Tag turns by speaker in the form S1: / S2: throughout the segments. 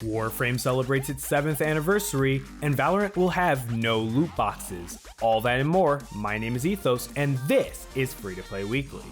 S1: Warframe celebrates its 7th anniversary, and Valorant will have no loot boxes. All that and more. My name is Ethos, and this is Free to Play Weekly.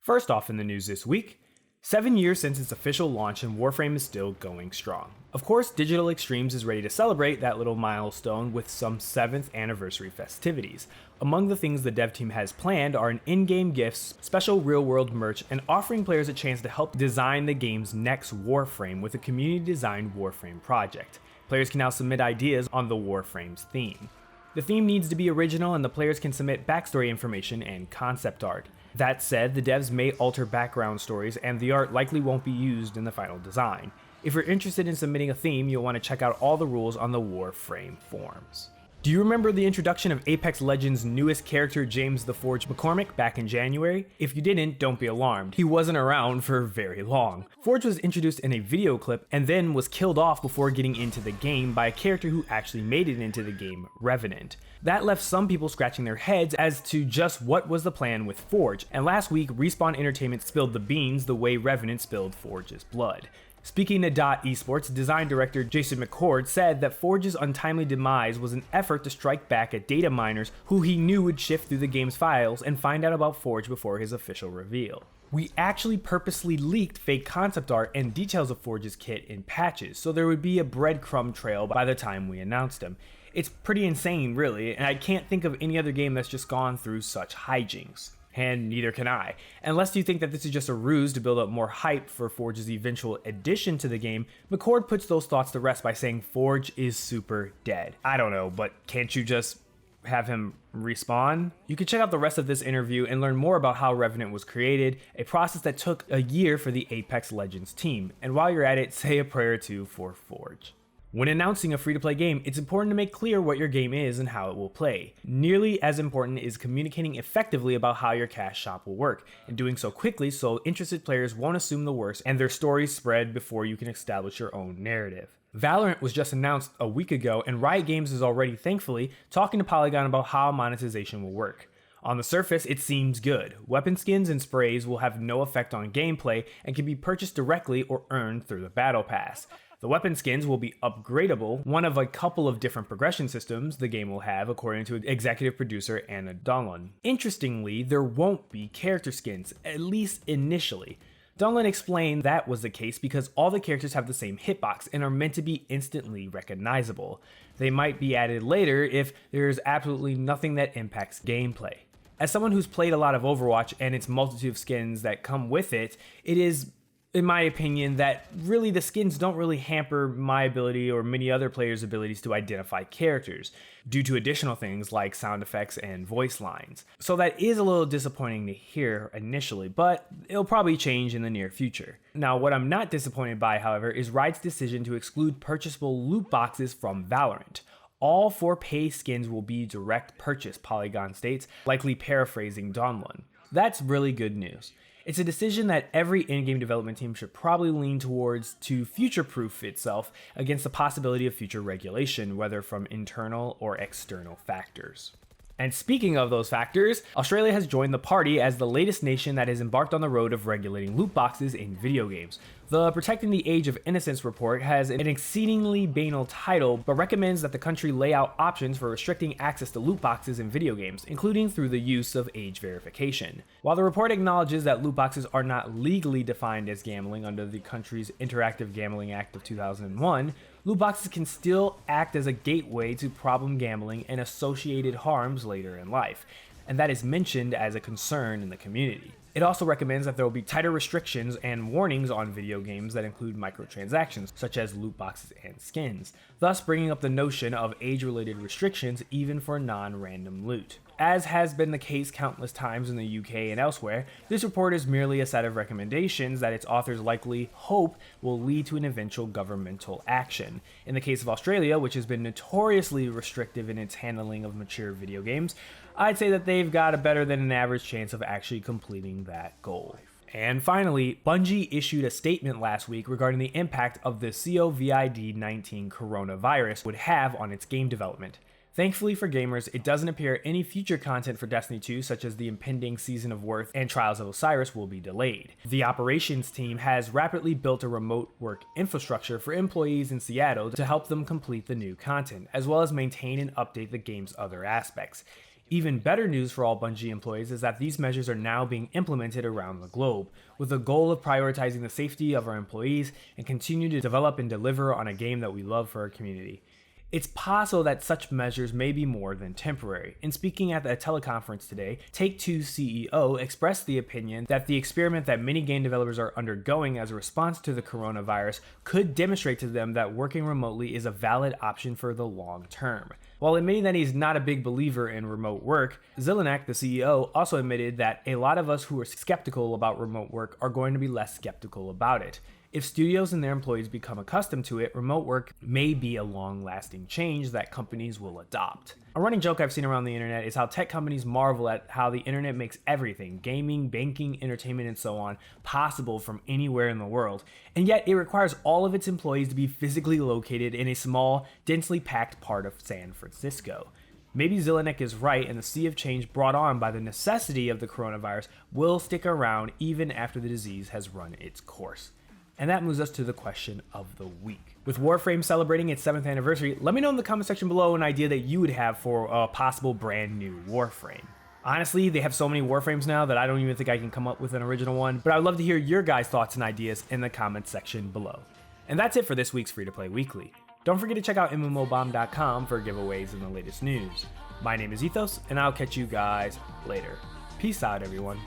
S1: First off in the news this week, 7 years since its official launch and Warframe is still going strong. Of course, Digital Extremes is ready to celebrate that little milestone with some 7th anniversary festivities. Among the things the dev team has planned are an in-game gifts, special real-world merch, and offering players a chance to help design the game's next Warframe with a community-designed Warframe project. Players can now submit ideas on the Warframe's theme. The theme needs to be original, and the players can submit backstory information and concept art. That said, the devs may alter background stories, and the art likely won't be used in the final design. If you're interested in submitting a theme, you'll want to check out all the rules on the Warframe forums. Do you remember the introduction of Apex Legends' newest character, James the Forge McCormick, back in January? If you didn't, don't be alarmed. He wasn't around for very long. Forge was introduced in a video clip and then was killed off before getting into the game by a character who actually made it into the game, Revenant. That left some people scratching their heads as to just what was the plan with Forge, and last week, Respawn Entertainment spilled the beans the way Revenant spilled Forge's blood. Speaking to Dot Esports, design director Jason McCord said that Forge's untimely demise was an effort to strike back at data miners who he knew would shift through the game's files and find out about Forge before his official reveal. We actually purposely leaked fake concept art and details of Forge's kit in patches, so there would be a breadcrumb trail by the time we announced him. It's pretty insane, really, and I can't think of any other game that's just gone through such hijinks. And neither can I. Unless you think that this is just a ruse to build up more hype for Forge's eventual addition to the game, McCord puts those thoughts to rest by saying Forge is super dead. I don't know, but can't you just have him respawn? You can check out the rest of this interview and learn more about how Revenant was created, a process that took a year for the Apex Legends team. And while you're at it, say a prayer or two for Forge. When announcing a free-to-play game, it's important to make clear what your game is and how it will play. Nearly as important is communicating effectively about how your cash shop will work, and doing so quickly so interested players won't assume the worst and their stories spread before you can establish your own narrative. Valorant was just announced a week ago, and Riot Games is already, thankfully, talking to Polygon about how monetization will work. On the surface, it seems good. Weapon skins and sprays will have no effect on gameplay and can be purchased directly or earned through the Battle Pass. The weapon skins will be upgradable, one of a couple of different progression systems the game will have, according to executive producer Anna Donlan. Interestingly, there won't be character skins, at least initially. Donlan explained that was the case because all the characters have the same hitbox and are meant to be instantly recognizable. They might be added later if there's absolutely nothing that impacts gameplay. As someone who's played a lot of Overwatch and its multitude of skins that come with it, it is, in my opinion, that really the skins don't really hamper my ability or many other players' abilities to identify characters, due to additional things like sound effects and voice lines. So that is a little disappointing to hear initially, but it'll probably change in the near future. Now, what I'm not disappointed by, however, is Riot's decision to exclude purchasable loot boxes from Valorant. All 4 pay skins will be direct purchase, Polygon states, likely paraphrasing Donlan. That's really good news. It's a decision that every in-game development team should probably lean towards to future-proof itself against the possibility of future regulation, whether from internal or external factors. And speaking of those factors, Australia has joined the party as the latest nation that has embarked on the road of regulating loot boxes in video games. The Protecting the Age of Innocence report has an exceedingly banal title, but recommends that the country lay out options for restricting access to loot boxes in video games, including through the use of age verification. While the report acknowledges that loot boxes are not legally defined as gambling under the country's Interactive Gambling Act of 2001, loot boxes can still act as a gateway to problem gambling and associated harms later in life, and that is mentioned as a concern in the community. It also recommends that there will be tighter restrictions and warnings on video games that include microtransactions, such as loot boxes and skins, thus bringing up the notion of age-related restrictions even for non-random loot. As has been the case countless times in the UK and elsewhere, this report is merely a set of recommendations that its authors likely hope will lead to an eventual governmental action. In the case of Australia, which has been notoriously restrictive in its handling of mature video games, I'd say that they've got a better than an average chance of actually completing that goal. And finally, Bungie issued a statement last week regarding the impact of the COVID-19 coronavirus would have on its game development. Thankfully for gamers, it doesn't appear any future content for Destiny 2, such as the impending Season of Worth and Trials of Osiris, will be delayed. The operations team has rapidly built a remote work infrastructure for employees in Seattle to help them complete the new content, as well as maintain and update the game's other aspects. Even better news for all Bungie employees is that these measures are now being implemented around the globe, with the goal of prioritizing the safety of our employees and continue to develop and deliver on a game that we love for our community. It's possible that such measures may be more than temporary. In speaking at a teleconference today, Take-Two's CEO expressed the opinion that the experiment that many game developers are undergoing as a response to the coronavirus could demonstrate to them that working remotely is a valid option for the long term. While admitting that he's not a big believer in remote work, Zelenak, the CEO, also admitted that a lot of us who are skeptical about remote work are going to be less skeptical about it. If studios and their employees become accustomed to it, remote work may be a long-lasting change that companies will adopt. A running joke I've seen around the internet is how tech companies marvel at how the internet makes everything, gaming, banking, entertainment, and so on, possible from anywhere in the world, and yet it requires all of its employees to be physically located in a small, densely packed part of San Francisco. Maybe Zelenak is right, and the sea of change brought on by the necessity of the coronavirus will stick around even after the disease has run its course. And that moves us to the question of the week. With Warframe celebrating its 7th anniversary, let me know in the comment section below an idea that you would have for a possible brand new Warframe. Honestly, they have so many Warframes now that I don't even think I can come up with an original one, but I'd love to hear your guys' thoughts and ideas in the comment section below. And that's it for this week's Free to Play Weekly. Don't forget to check out mmobomb.com for giveaways and the latest news. My name is Ethos, and I'll catch you guys later. Peace out, everyone.